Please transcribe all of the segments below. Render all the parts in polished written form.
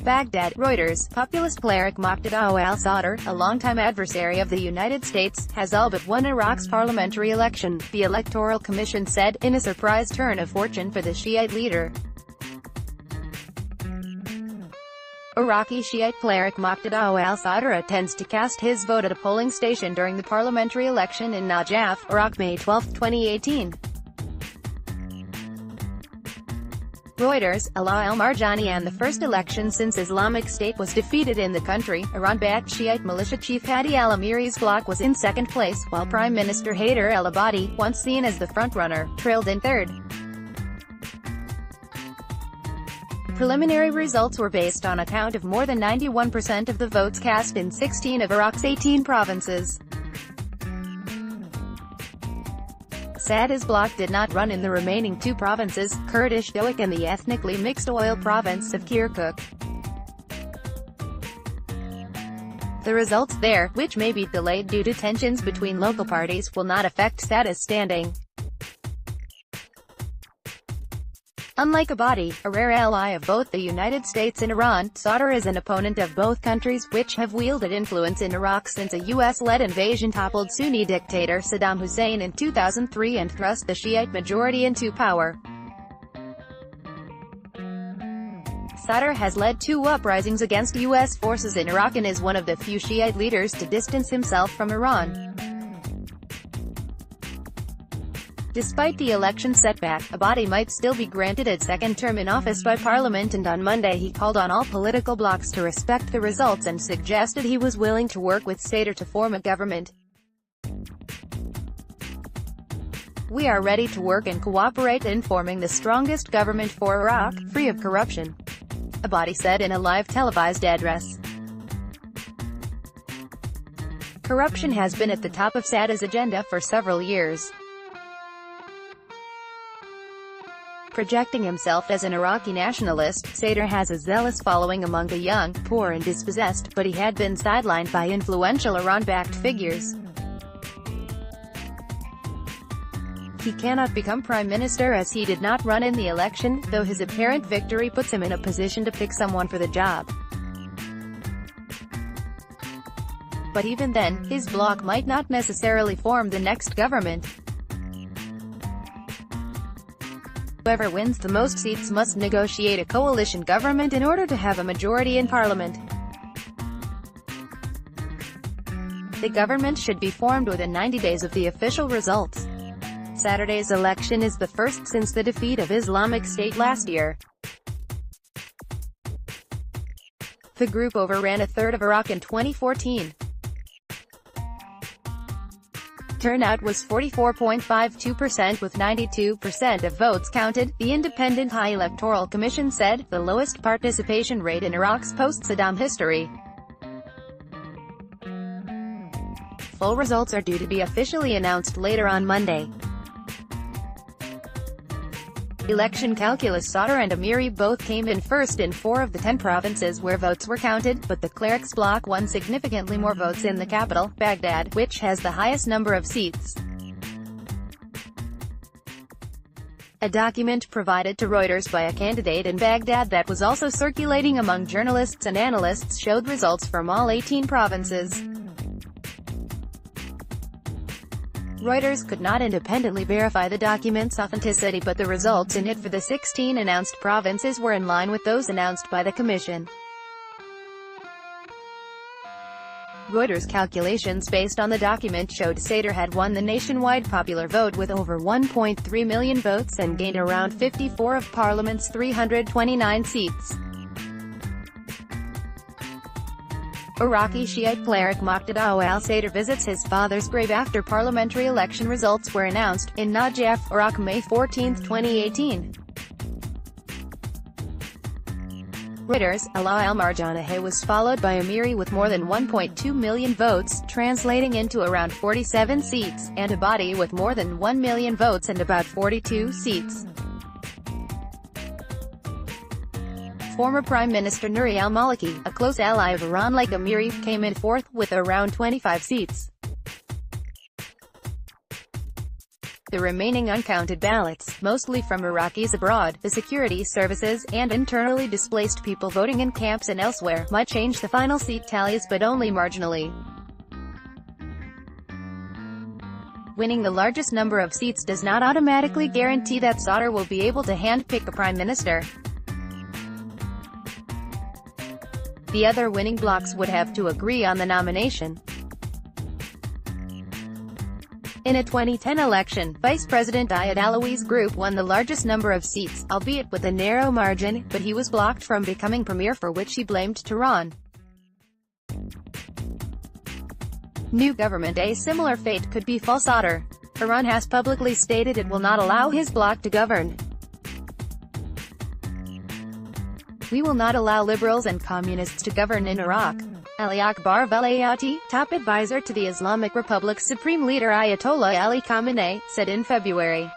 Baghdad, Reuters. Populist cleric Moqtada al-Sadr, a longtime adversary of the United States, has all but won Iraq's parliamentary election, the Electoral Commission said, in a surprise turn of fortune for the Shiite leader. Iraqi Shi'ite cleric Moqtada al-Sadr intends to cast his vote at a polling station during the parliamentary election in Najaf, Iraq, May 12, 2018. Reuters. Alaa al-MarjaniIn, the first election since Islamic State was defeated in the country. Iran-backed Shiite militia chief Hadi al-Amiri's bloc was in second place, while Prime Minister Haider al-Abadi, once seen as the frontrunner, trailed in third. Preliminary results were based on a count of more than 91% of the votes cast in 16 of Iraq's 18 provinces. Sadr's bloc did not run in the remaining two provinces, Kurdish Shi'ite and the ethnically mixed oil province of Kirkuk. The results there, which may be delayed due to tensions between local parties, will not affect Sadr's standing. Unlike Abadi, a rare ally of both the United States and Iran, Sadr is an opponent of both countries, which have wielded influence in Iraq since a US-led invasion toppled Sunni dictator Saddam Hussein in 2003 and thrust the Shiite majority into power. Sadr has led two uprisings against US forces in Iraq and is one of the few Shiite leaders to distance himself from Iran. Despite the election setback, Abadi might still be granted a second term in office by Parliament, and on Monday he called on all political blocs to respect the results and suggested he was willing to work with Sadr to form a government. "We are ready to work and cooperate in forming the strongest government for Iraq, free of corruption," Abadi said in a live televised address. Corruption has been at the top of Sadr's agenda for several years. Projecting himself as an Iraqi nationalist, Sadr has a zealous following among the young, poor and dispossessed, but he had been sidelined by influential Iran-backed figures. He cannot become prime minister as he did not run in the election, though his apparent victory puts him in a position to pick someone for the job. But even then, his bloc might not necessarily form the next government. Whoever wins the most seats must negotiate a coalition government in order to have a majority in parliament. The government should be formed within 90 days of the official results. Saturday's election is the first since the defeat of Islamic State last year. The group overran a third of Iraq in 2014. Turnout was 44.52% with 92% of votes counted, the Independent High Electoral Commission said, the lowest participation rate in Iraq's post-Saddam history. Full results are due to be officially announced later on Monday. Election calculus. Sadr and Amiri both came in first in 4 of the 10 provinces where votes were counted, but the cleric's bloc won significantly more votes in the capital, Baghdad, which has the highest number of seats. A document provided to Reuters by a candidate in Baghdad that was also circulating among journalists and analysts showed results from all 18 provinces. Reuters could not independently verify the document's authenticity, but the results in it for the 16 announced provinces were in line with those announced by the Commission. Reuters' calculations based on the document showed Sadr had won the nationwide popular vote with over 1.3 million votes and gained around 54 of Parliament's 329 seats. Iraqi Shiite cleric Moqtada al-Sadr visits his father's grave after parliamentary election results were announced, in Najaf, Iraq, May 14, 2018. Reuters. Alaa al-MarjaniIn was followed by Amiri with more than 1.2 million votes, translating into around 47 seats, and Abadi with more than 1 million votes and about 42 seats. Former Prime Minister Nouri al-Maliki, a close ally of Iran like Amiri, came in fourth, with around 25 seats. The remaining uncounted ballots, mostly from Iraqis abroad, the security services, and internally displaced people voting in camps and elsewhere, might change the final seat tallies but only marginally. Winning the largest number of seats does not automatically guarantee that Sadr will be able to handpick a prime minister. The other winning blocs would have to agree on the nomination. In a 2010 election, Vice President Ayad Alawi's group won the largest number of seats, albeit with a narrow margin, but he was blocked from becoming premier, for which he blamed Tehran. New government. A similar fate could befall Sadr. Iran has publicly stated it will not allow his bloc to govern. We will not allow liberals and communists to govern in Iraq. Ali Akbar Velayati, top advisor to the Islamic Republic's supreme leader Ayatollah Ali Khamenei, said in February.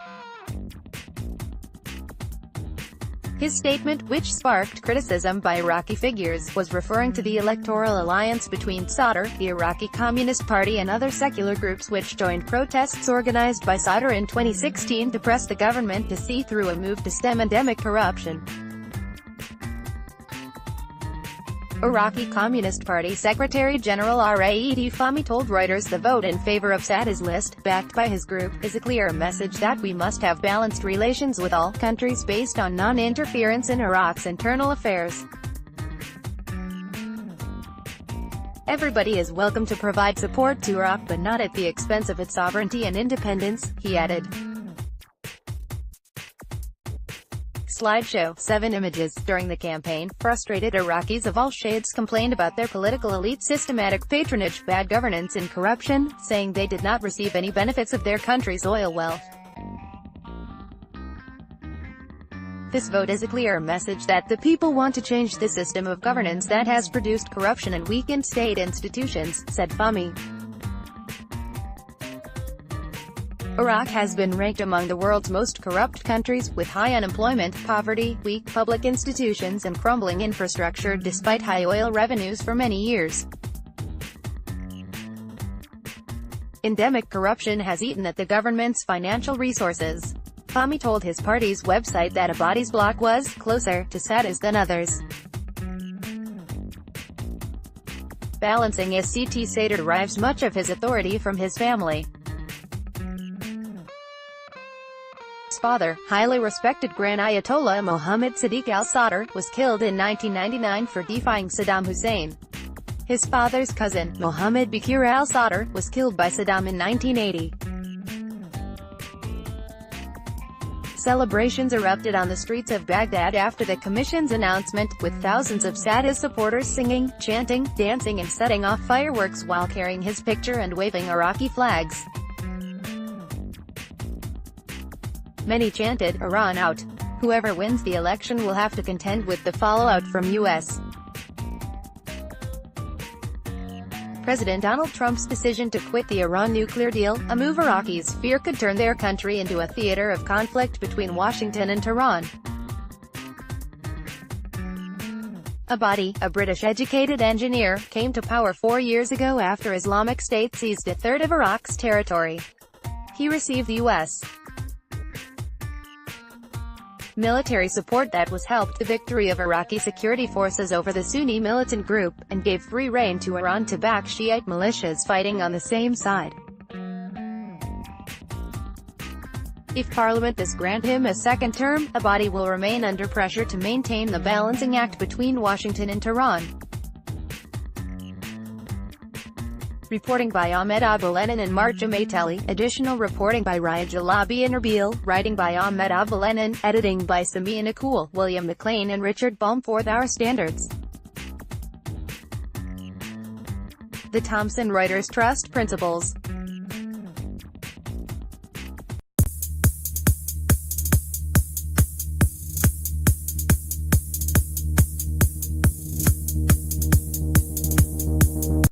His statement, which sparked criticism by Iraqi figures, was referring to the electoral alliance between Sadr, the Iraqi Communist Party, and other secular groups which joined protests organized by Sadr in 2016 to press the government to see through a move to stem endemic corruption. Iraqi Communist Party Secretary General Raed Fahmy told Reuters the vote in favor of Sadr's list, backed by his group, is a clear message that we must have balanced relations with all countries based on non-interference in Iraq's internal affairs. Everybody is welcome to provide support to Iraq, but not at the expense of its sovereignty and independence, he added. Slideshow. 7 images. During the campaign, frustrated Iraqis of all shades complained about their political elite's systematic patronage, bad governance and corruption, saying they did not receive any benefits of their country's oil wealth. This vote is a clear message that the people want to change the system of governance that has produced corruption and weakened state institutions, said Fahmy. Iraq has been ranked among the world's most corrupt countries, with high unemployment, poverty, weak public institutions and crumbling infrastructure despite high oil revenues for many years. Endemic corruption has eaten at the government's financial resources. Fahmy told his party's website that Abadi's bloc was closer to Sadr's than others. Balancing his seat, Sadr derives much of his authority from his family. His father, highly respected Grand Ayatollah Mohammad Sadiq al-Sadr, was killed in 1999 for defying Saddam Hussein. His father's cousin, Mohammad Bakir al-Sadr, was killed by Saddam in 1980. Celebrations erupted on the streets of Baghdad after the commission's announcement, with thousands of Sadr's supporters singing, chanting, dancing and setting off fireworks while carrying his picture and waving Iraqi flags. Many chanted, "Iran out." Whoever wins the election will have to contend with the fallout from U.S. President Donald Trump's decision to quit the Iran nuclear deal, a move Iraqis fear could turn their country into a theater of conflict between Washington and Tehran. Abadi, a British-educated engineer, came to power 4 years ago after Islamic State seized a third of Iraq's territory. He received U.S. military support that was helped the victory of Iraqi security forces over the Sunni militant group, and gave free rein to Iran to back Shiite militias fighting on the same side. If Parliament does grant him a second term, Abadi will remain under pressure to maintain the balancing act between Washington and Tehran. Reporting by Ahmed Aboulenin and al-MarjaniIn. Additional reporting by Raya Jalabi and Erbil. Writing by Ahmed Aboulenin. Editing by Samia Nakul, William McLean and Richard Baum. 4th Hour Standards. The Thomson Reuters Trust Principles.